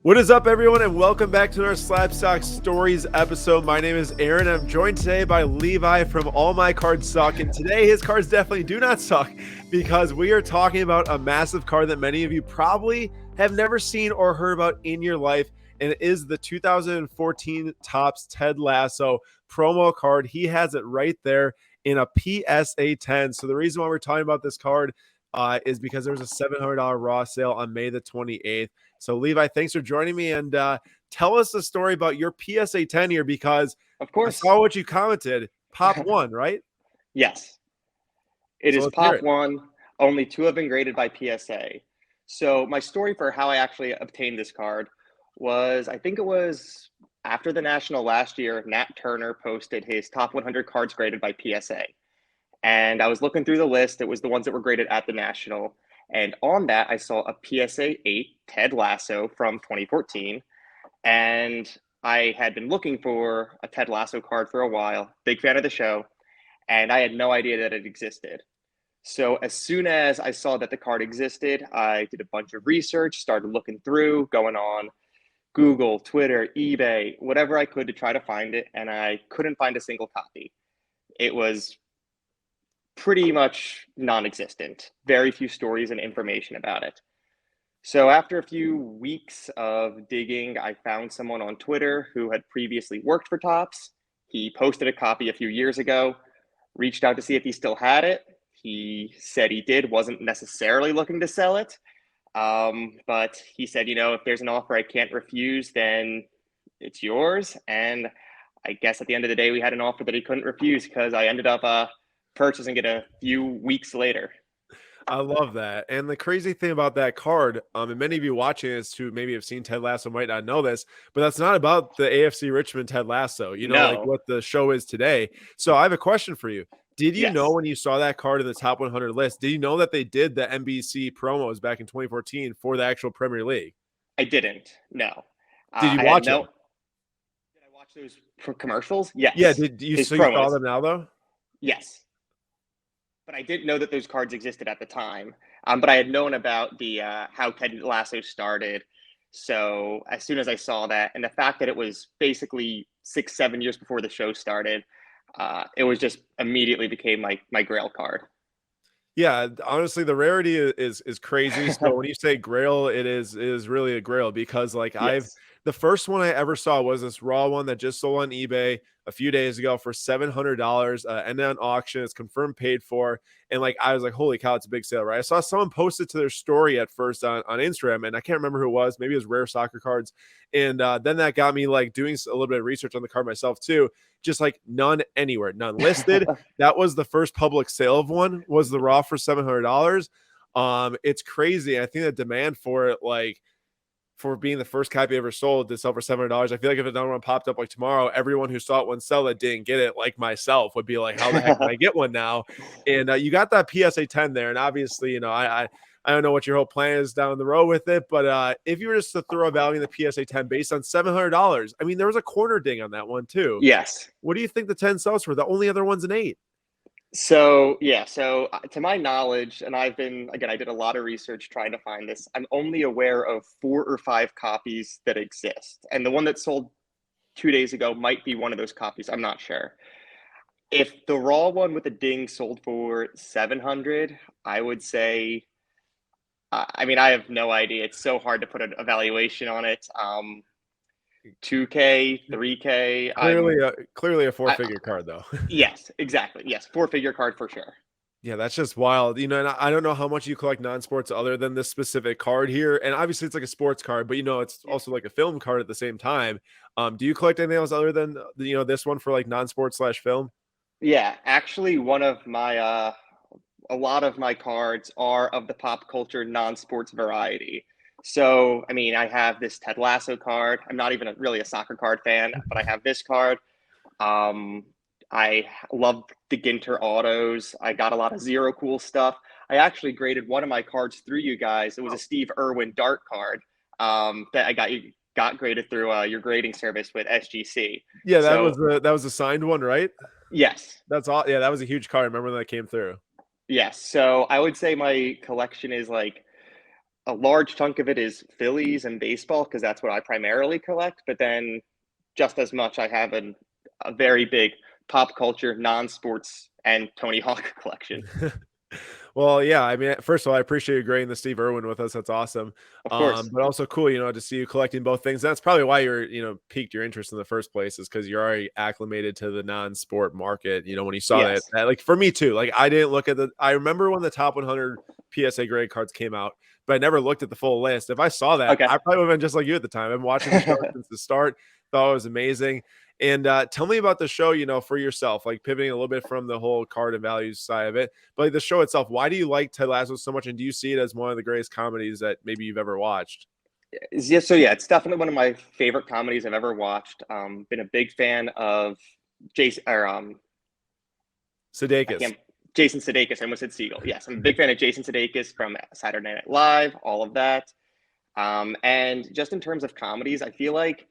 What is up, everyone, and welcome back to our SlabStox Stories episode. My name is Aaron. I'm joined today by Levi from All My Cards Suck, and today his cards definitely do not suck because we are talking about a massive card that many of you probably have never seen or heard about in your life, and it is the 2014 Topps Ted Lasso promo card. He has it right there in a PSA 10. So the reason why we're talking about this card is because there was a $700 raw sale on May the 28th. So, Levi, thanks for joining me, and tell us the story about your PSA 10 here, because Of I course. saw what you commented. Pop one, right? Yes. It So is let's hear Pop it. 1. Only 2 have been graded by PSA. So my story for how I actually obtained this card was, I think it was after the National last year, Nat Turner posted his top 100 cards graded by PSA. And I was looking through the list. It was the ones that were graded at the National. And on that, I saw a PSA 8 Ted Lasso from 2014. And I had been looking for a Ted Lasso card for a while. Big fan of the show. And I had no idea that it existed. So as soon as I saw that the card existed, I did a bunch of research, started looking through, going on Google, Twitter, eBay, whatever I could to try to find it, and I couldn't find a single copy. It was pretty much non-existent. Very few stories and information about it. So after a few weeks of digging, I found someone on Twitter who had previously worked for Topps. He posted a copy a few years ago, reached out to see if he still had it. He said he did, wasn't necessarily looking to sell it. But he said, if there's an offer I can't refuse, then it's yours. And I guess at the end of the day, we had an offer that he couldn't refuse because I ended up purchasing it a few weeks later. I love that. And the crazy thing about that card, and many of you watching this who maybe have seen Ted Lasso might not know this, but that's not about the AFC Richmond Ted Lasso, like No. what the show is today. So I have a question for you. Did you know Yes. when you saw that card in the top 100 list, did you know that they did the NBC promos back in 2014 for the actual Premier League? I didn't. No. Did you I had watch no. them? Did I watch those commercials? Yeah. Yes. Did you, His so you saw promos. them now though? Yes. But I didn't know that those cards existed at the time. But I had known about the how Ted Lasso started. So as soon as I saw that, and the fact that it was basically 6, 7 years before the show started, it was just immediately became my Grail card. Yeah, honestly, the rarity is crazy. So when you say grail, it is really a grail because Yes. the first one I ever saw was this raw one that just sold on eBay a few days ago for $700, and then auction. It's confirmed paid for, and I was like, holy cow, it's a big sale, right? I saw someone post it to their story at first on Instagram, and I can't remember who it was. Maybe it was Rare Soccer Cards, and then that got me doing a little bit of research on the card myself too. Just none anywhere, none listed. That was the first public sale of one, was the raw for $700. It's crazy. I think the demand for it, for being the first copy ever sold to sell for $700, I feel like if another one popped up tomorrow, everyone who saw it one sell that didn't get it, like myself, would be like, how the heck can I get one now? And you got that PSA 10 there, and obviously, I don't know what your whole plan is down the road with it, but if you were just to throw a value in the PSA 10 based on $700, I mean, there was a corner ding on that one too. Yes. What do you think the 10 sells for? The only other one's an 8. So yeah, so to my knowledge, and I did a lot of research trying to find this. I'm only aware of 4 or 5 copies that exist, and the one that sold 2 days ago might be one of those copies. I'm not sure. If the raw one with the ding sold for 700, I would say. I have no idea. It's so hard to put an evaluation on it. 2K, 3K. Clearly a four-figure card though. Yes, exactly. Yes, 4-figure card for sure. Yeah, that's just wild. And I don't know how much you collect non-sports other than this specific card here. And obviously it's like a sports card, but it's also like a film card at the same time. Do you collect anything else other than this one for non-sports / film? Yeah, actually, a lot of my cards are of the pop culture non-sports variety. So, I have this Ted Lasso card. I'm not even really a soccer card fan, but I have this card. Um, I love the Ginter autos. I got a lot of Zero Cool stuff. I actually graded one of my cards through you guys. It was a Steve Irwin Dart card that I got graded through your grading service with SGC. Yeah, So, that was a signed one, right? yes. That's all. Yeah, that was a huge card. Remember when that came through? Yes. So I would say my collection is a large chunk of it is Phillies and baseball because that's what I primarily collect. But then just as much, I have a very big pop culture, non-sports, and Tony Hawk collection. Well, yeah, I mean, first of all, I appreciate you grading the Steve Irwin with us. That's awesome. Of course. But also cool, to see you collecting both things. That's probably why piqued your interest in the first place, is because you're already acclimated to the non-sport market. When you saw that, Yes. like for me too, like I didn't look at I remember when the top 100 PSA grade cards came out, but I never looked at the full list. If I saw that, Okay. I probably would have been just like you at the time. I've been watching the show since the start. Thought it was amazing. And tell me about the show, for yourself, like pivoting a little bit from the whole card and values side of it, but like the show itself. Why do you like Ted Lasso so much? And do you see it as one of the greatest comedies that maybe you've ever watched? Yeah, so yeah, it's definitely one of my favorite comedies I've ever watched. Been a big fan of Jason or I Sudeikis. can't Jason Sudeikis. I almost said Siegel. Yes, I'm a big fan of Jason Sudeikis from Saturday Night Live, all of that. And just in terms of comedies, I feel like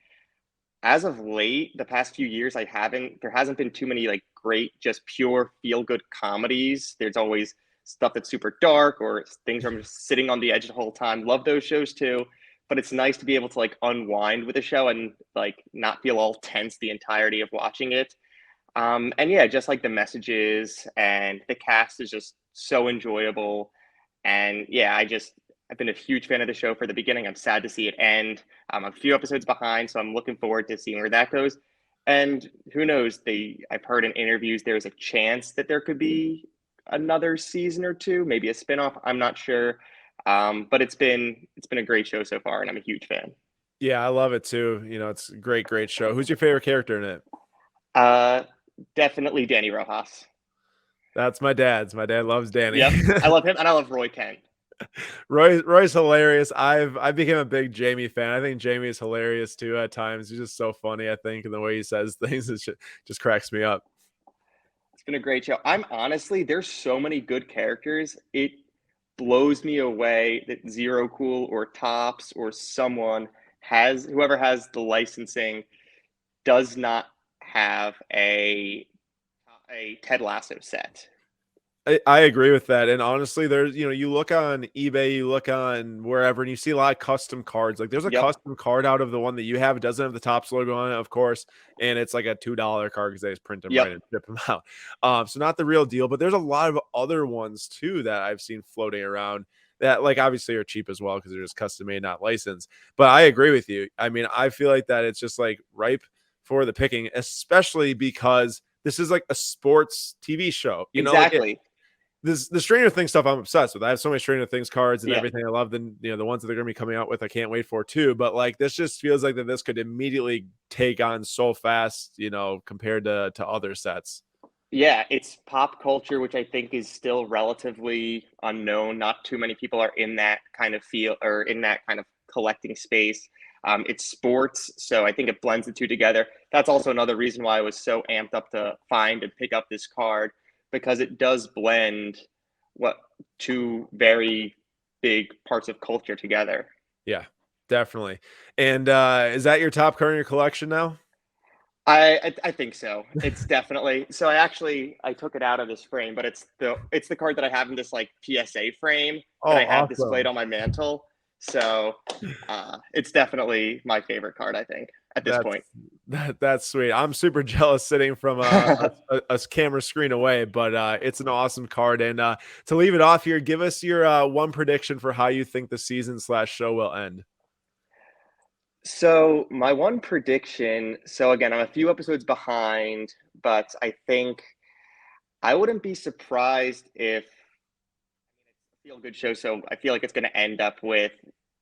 as of late, the past few years, there hasn't been too many like great, just pure feel good comedies. There's always stuff that's super dark or things where I'm just sitting on the edge the whole time. Love those shows too. But it's nice to be able to like unwind with a show and like not feel all tense the entirety of watching it. And yeah, just like the messages and the cast is just so enjoyable. And yeah, I've been a huge fan of the show for the beginning. I'm sad to see it end. I'm a few episodes behind, so I'm looking forward to seeing where that goes. And who knows? I've heard in interviews there's a chance that there could be another season or two, maybe a spinoff. I'm not sure. But it's been a great show so far, and I'm a huge fan. Yeah, I love it too. It's a great, great show. Who's your favorite character in it? Uh, Definitely Danny Rojas. That's my dad's. My dad loves Danny. Yep, I love him, and I love Roy Kent. Roy's hilarious. I became a big Jamie fan. I think Jamie is hilarious too at times. He's just so funny, I think, and the way he says things just cracks me up. It's been a great show. There's so many good characters. It blows me away that Zero Cool or Tops or whoever has the licensing does not have a Ted Lasso set. I agree with that. And honestly, there's, you look on eBay, you look on wherever, and you see a lot of custom cards. Like there's a Yep. custom card out of the one that you have. It doesn't have the Topps logo on it, of course. And it's like a $2 card because they just print them right Yep. and ship them out. So not the real deal, but there's a lot of other ones too that I've seen floating around that like obviously are cheap as well because they're just custom made, not licensed. But I agree with you. I mean, I feel like that it's just like ripe for the picking, especially because this is like a sports TV show. Like Exactly. the Stranger Things stuff I'm obsessed with. I have so many Stranger Things cards and Yeah. everything. I love the ones that they're gonna be coming out with. I can't wait for too. But like this just feels like that this could immediately take on so fast, compared to other sets. Yeah, it's pop culture, which I think is still relatively unknown. Not too many people are in that kind of feel or in that kind of collecting space. It's sports, so I think it blends the two together. That's also another reason why I was so amped up to find and pick up this card because it does blend what two very big parts of culture together. Yeah, definitely. And is that your top card in your collection now? I think so. It's definitely so. I took it out of this frame, but it's the card that I have in this like PSA frame that Oh, I have displayed awesome. on my mantle. So it's definitely my favorite card. I think at this That's point. that's sweet. I'm super jealous sitting from a camera screen away, but it's an awesome card. And to leave it off here, give us your one prediction for how you think the season/show will end. So my one prediction. So again, I'm a few episodes behind, but I think I wouldn't be surprised if it's a feel good show. So I feel like it's going to end up with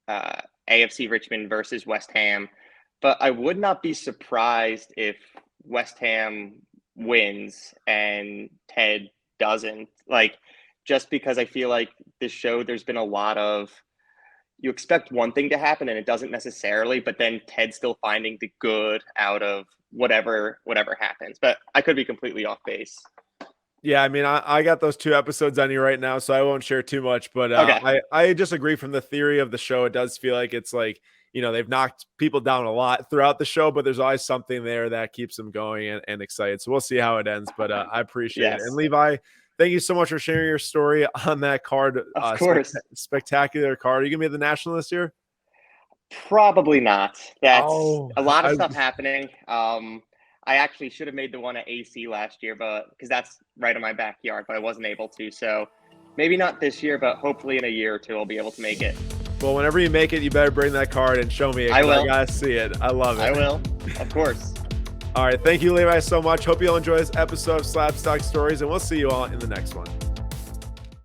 uh, AFC Richmond versus West Ham. But I would not be surprised if West Ham wins and Ted doesn't. Like, just because I feel like this show, there's been a lot of you expect one thing to happen and it doesn't necessarily, but then Ted's still finding the good out of whatever happens. But I could be completely off base. Yeah, I mean, I got those 2 episodes on you right now, so I won't share too much. But Okay. I just agree from the theory of the show. It does feel like it's like they've knocked people down a lot throughout the show, but there's always something there that keeps them going and excited. So we'll see how it ends. But I appreciate it. And Yes. Levi, thank you so much for sharing your story on that card. Of course. Spectacular card. Are you gonna be at the National this year? Probably not. That's a lot of I stuff happening. I actually should have made the one at AC last year, but because that's right in my backyard, but I wasn't able to. So maybe not this year, but hopefully in a year or two I'll be able to make it. Well, whenever you make it, you better bring that card and show me it. I will. I gotta see it. I love it. I will, of course. All right. Thank you, Levi, so much. Hope you all enjoy this episode of SlabStox Stories, and we'll see you all in the next one.